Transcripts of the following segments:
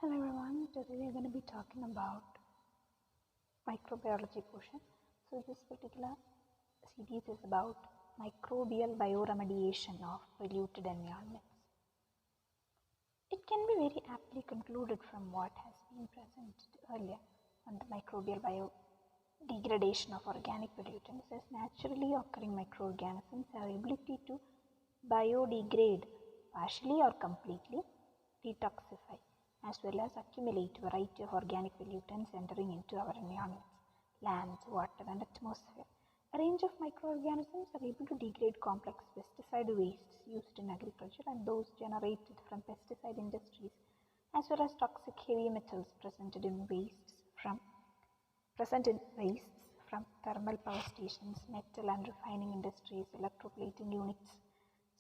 Hello everyone, today we are going to be talking about microbiology portion. So this particular series is about microbial bioremediation of polluted environments. It can be very aptly concluded from what has been presented earlier on the microbial biodegradation of organic pollutants as naturally occurring microorganisms have ability to biodegrade partially or completely, detoxify, as well as accumulate a variety of organic pollutants entering into our environments, lands, water, and atmosphere. A range of microorganisms are able to degrade complex pesticide wastes used in agriculture and those generated from pesticide industries, as well as toxic heavy metals present in wastes from thermal power stations, metal and refining industries, electroplating units,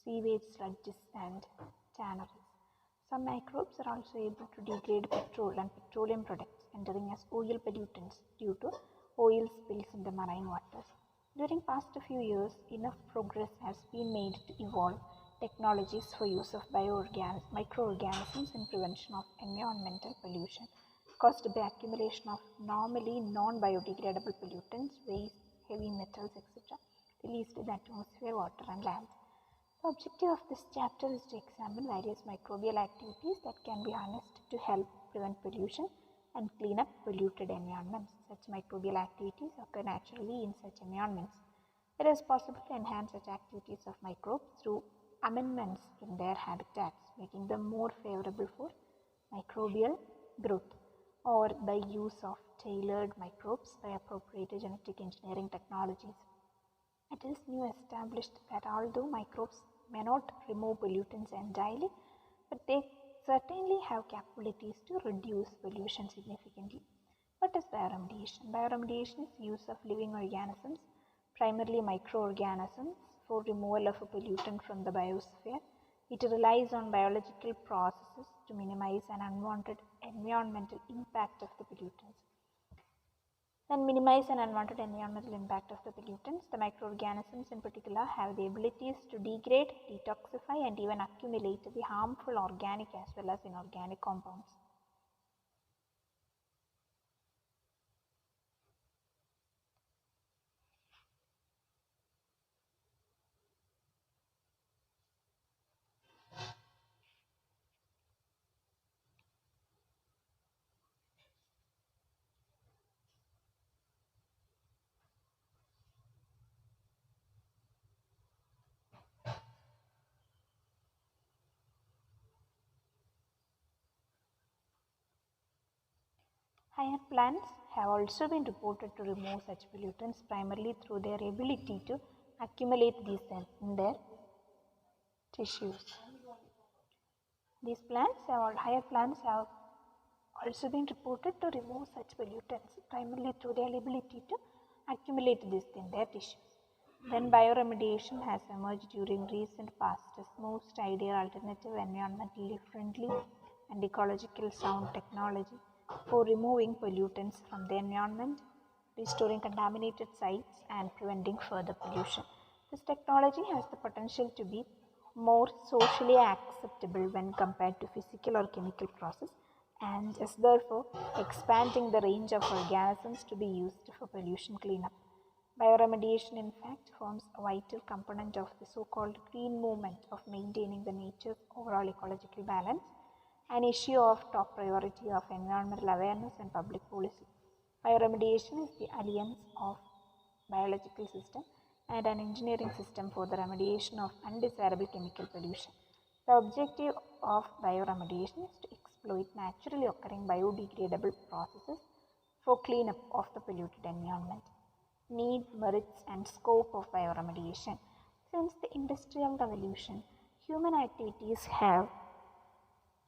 sewage sludges, and tanneries. Some microbes are also able to degrade petrol and petroleum products, entering as oil pollutants due to oil spills in the marine waters. During past few years, enough progress has been made to evolve technologies for use of microorganisms in prevention of environmental pollution caused by accumulation of normally non-biodegradable pollutants, waste, heavy metals, etc., released in the atmosphere, water, and land. The objective of this chapter is to examine various microbial activities that can be harnessed to help prevent pollution and clean up polluted environments. Such microbial activities occur naturally in such environments. It is possible to enhance such activities of microbes through amendments in their habitats, making them more favorable for microbial growth, or by use of tailored microbes by appropriate genetic engineering technologies. It is now established that although microbes may not remove pollutants entirely, but they certainly have capabilities to reduce pollution significantly. What is bioremediation? Bioremediation is use of living organisms, primarily microorganisms, for removal of a pollutant from the biosphere. It relies on biological processes to minimize an unwanted environmental impact of the pollutants. And minimize an unwanted environmental impact of the pollutants. The microorganisms in particular have the abilities to degrade, detoxify, and even accumulate the harmful organic as well as inorganic compounds. Higher plants have also been reported to remove such pollutants primarily through their ability to accumulate these in their tissues. Higher plants have also been reported to remove such pollutants primarily through their ability to accumulate this in their tissues. Then bioremediation has emerged during recent past as most ideal alternative environmentally friendly and ecological sound technology for removing pollutants from the environment, restoring contaminated sites, and preventing further pollution. This technology has the potential to be more socially acceptable when compared to physical or chemical process and is therefore expanding the range of organisms to be used for pollution cleanup. Bioremediation, in fact, forms a vital component of the so-called green movement of maintaining the nature's overall ecological balance, an issue of top priority of environmental awareness and public policy. Bioremediation is the alliance of biological system and an engineering system for the remediation of undesirable chemical pollution. The objective of bioremediation is to exploit naturally occurring biodegradable processes for cleanup of the polluted environment. Need, merits, and scope of bioremediation. Since the Industrial Revolution, human activities have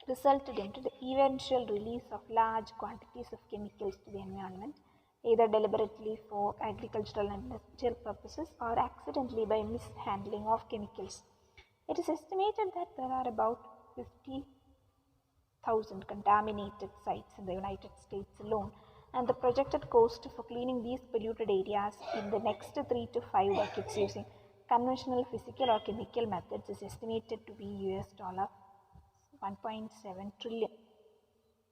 resulted into the eventual release of large quantities of chemicals to the environment, either deliberately for agricultural and industrial purposes or accidentally by mishandling of chemicals. It is estimated that there are about 50,000 contaminated sites in the United States alone, and the projected cost for cleaning these polluted areas in the next 3 to 5 decades using conventional physical or chemical methods is estimated to be $1.7 trillion.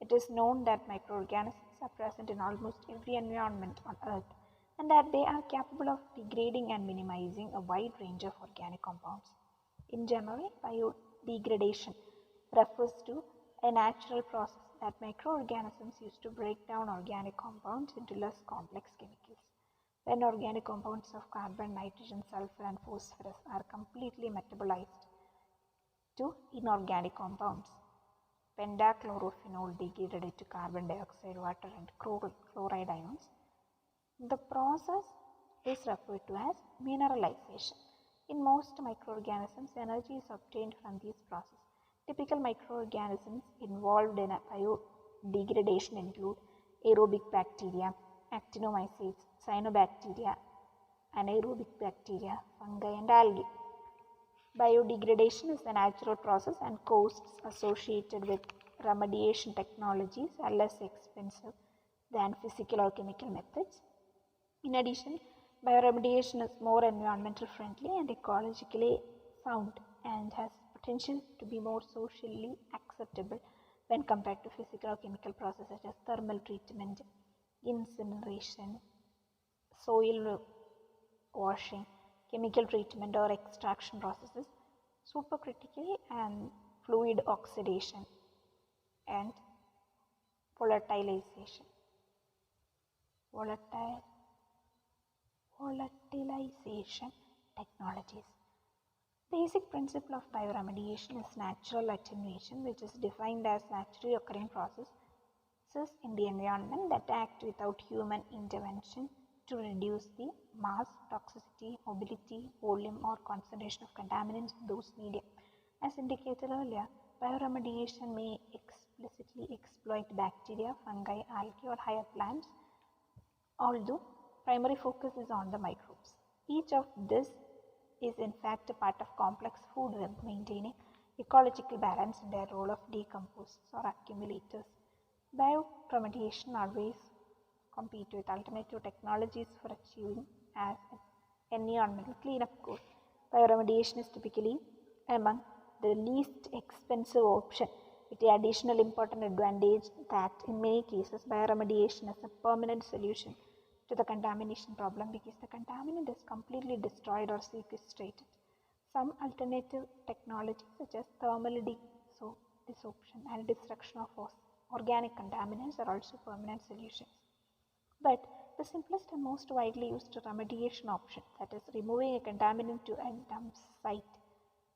It is known that microorganisms are present in almost every environment on Earth and that they are capable of degrading and minimizing a wide range of organic compounds. In general, biodegradation refers to a natural process that microorganisms use to break down organic compounds into less complex chemicals. When organic compounds of carbon, nitrogen, sulfur, and phosphorus are completely metabolized to inorganic compounds, pentachlorophenol degraded into carbon dioxide, water, and chloride ions, the process is referred to as mineralization. In most microorganisms, energy is obtained from these processes. Typical microorganisms involved in biodegradation include aerobic bacteria, actinomycetes, cyanobacteria, anaerobic bacteria, fungi, and algae. Biodegradation is a natural process and costs associated with remediation technologies are less expensive than physical or chemical methods. In addition, bioremediation is more environmental friendly and ecologically sound and has potential to be more socially acceptable when compared to physical or chemical processes such as thermal treatment, incineration, soil washing, chemical treatment or extraction processes, supercritical and fluid oxidation, and volatilization technologies. Basic principle of bioremediation is natural attenuation, which is defined as naturally occurring processes in the environment that act without human intervention to reduce the mass, toxicity, mobility, volume, or concentration of contaminants in those media. As indicated earlier, bioremediation may explicitly exploit bacteria, fungi, algae, or higher plants, although primary focus is on the microbes. Each of this is in fact a part of complex food web maintaining ecological balance in their role of decomposers or accumulators. Bioremediation always compete with alternative technologies for achieving as an environmental cleanup goal. Bioremediation is typically among the least expensive option, with the additional important advantage that in many cases bioremediation is a permanent solution to the contamination problem because the contaminant is completely destroyed or sequestrated. Some alternative technologies such as thermal desorption and destruction of organic contaminants are also permanent solutions. But the simplest and most widely used remediation option, that is removing a contaminant to a dump site,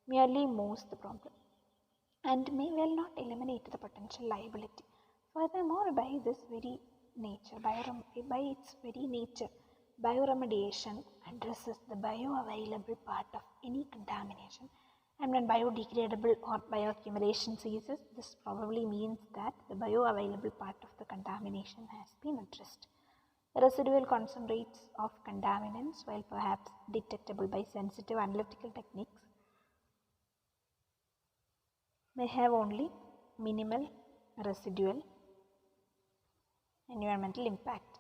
merely moves the problem and may well not eliminate the potential liability. Furthermore, by its very nature, bioremediation addresses the bioavailable part of any contamination, and when biodegradable or bioaccumulation ceases, this probably means that the bioavailable part of the contamination has been addressed. The residual concentrates of contaminants, while perhaps detectable by sensitive analytical techniques, may have only minimal residual environmental impact.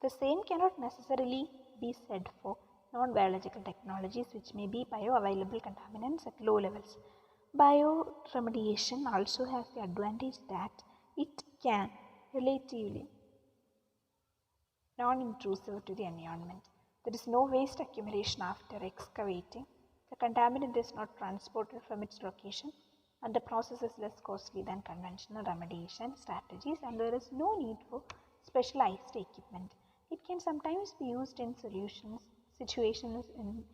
The same cannot necessarily be said for non-biological technologies, which may be bioavailable contaminants at low levels. Bioremediation also has the advantage that it can relatively non-intrusive to the environment. There is no waste accumulation after excavating. The contaminant is not transported from its location, and the process is less costly than conventional remediation strategies, and there is no need for specialized equipment. It can sometimes be used in situations in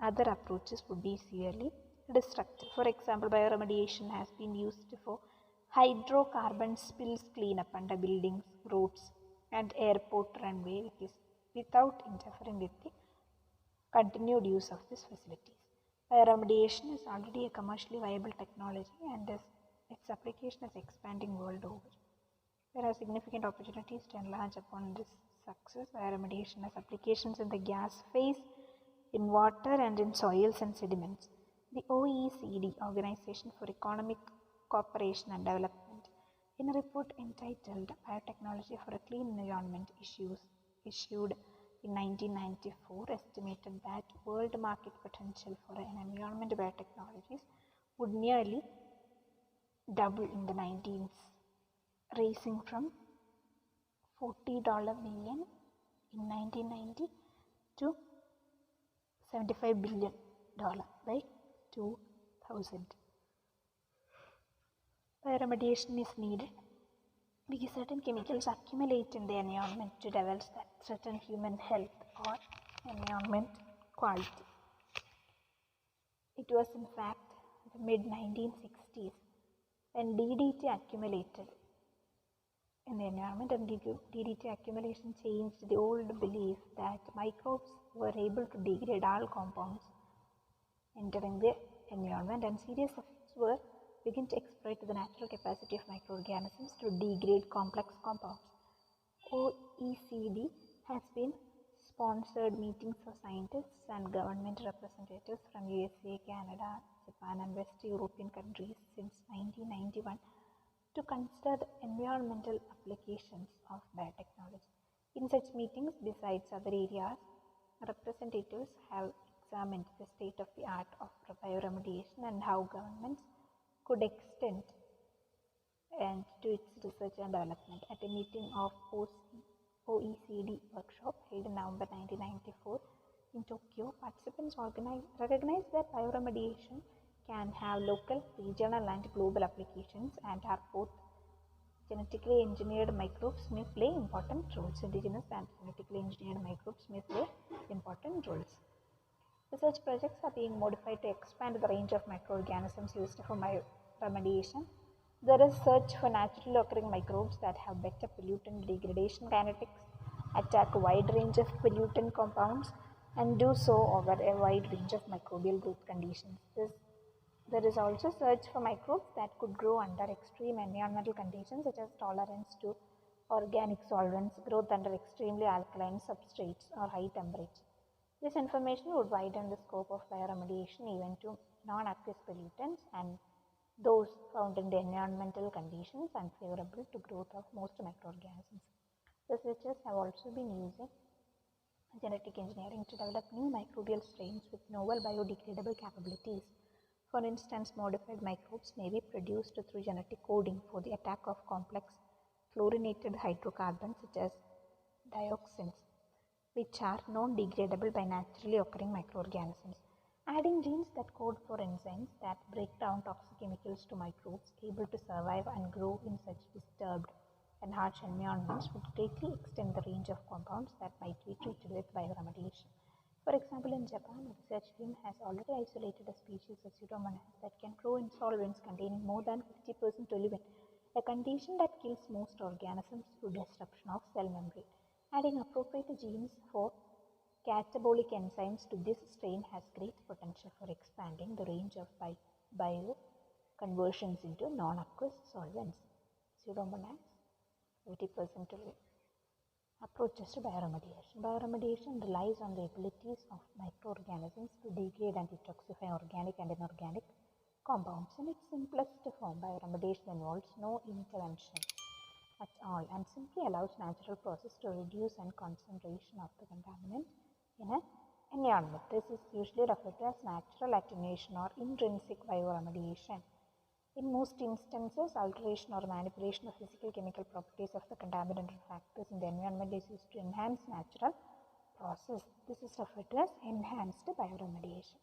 other approaches would be severely destructive. For example, bioremediation has been used for hydrocarbon spills cleanup under buildings, roads, and airport runway without interfering with the continued use of these facilities. Bioremediation is already a commercially viable technology and its application is expanding world over. There are significant opportunities to enlarge upon this success. Bioremediation has applications in the gas phase, in water, and in soils and sediments. The OECD, Organization for Economic Cooperation and Development, in a report entitled Biotechnology for a Clean Environment issued in 1994, estimated that world market potential for an environment biotechnologies would nearly double in the 19s, raising from $40 million in 1990 to $75 billion by 2000. Bioremediation is needed because certain chemicals accumulate in the environment to levels that threaten human health or environment quality. It was in fact the mid-1960s when DDT accumulated in the environment, and DDT accumulation changed the old belief that microbes were able to degrade all compounds entering the environment, and serious effects were begin to exploit the natural capacity of microorganisms to degrade complex compounds. OECD has been sponsored meetings for scientists and government representatives from USA, Canada, Japan and West European countries since 1991 to consider the environmental applications of biotechnology. In such meetings, besides other areas, representatives have examined the state of the art of bioremediation and how governments could extend and to its research and development. At a meeting of OECD workshop held in November 1994 in Tokyo, participants recognized that bioremediation can have local, regional and global applications, and are both genetically engineered microbes may play important roles. Indigenous and genetically engineered microbes may play important roles. Research projects are being modified to expand the range of microorganisms used for bioremediation. There is search for naturally occurring microbes that have better pollutant degradation kinetics, attack a wide range of pollutant compounds, and do so over a wide range of microbial growth conditions. There is also search for microbes that could grow under extreme environmental conditions such as tolerance to organic solvents, growth under extremely alkaline substrates or high temperature. This information would widen the scope of bioremediation even to non-aqueous pollutants and those found in the environmental conditions unfavorable to growth of most microorganisms. Researchers have also been using genetic engineering to develop new microbial strains with novel biodegradable capabilities. For instance, modified microbes may be produced through genetic coding for the attack of complex fluorinated hydrocarbons such as dioxins, which are non-degradable by naturally occurring microorganisms. Adding genes that code for enzymes that break down toxic chemicals to microbes able to survive and grow in such disturbed and harsh environments would greatly extend the range of compounds that might be treated with bioremediation. For example, in Japan, a research team has already isolated a species of Pseudomonas that can grow in solvents containing more than 50% toluene, a condition that kills most organisms through disruption of cell membrane. Adding appropriate genes for catabolic enzymes to this strain has great potential for expanding the range of bioconversions into non-aqueous solvents. Pseudomonas, 50% toluene. Approaches to bioremediation. Bioremediation relies on the abilities of microorganisms to degrade and detoxify organic and inorganic compounds. In its simplest form, bioremediation involves no intervention at all and simply allows natural process to reduce and concentration of the contaminant in an environment. This is usually referred to as natural attenuation or intrinsic bioremediation. In most instances, alteration or manipulation of physical chemical properties of the contaminant or factors in the environment is used to enhance natural process. This is referred to as enhanced bioremediation.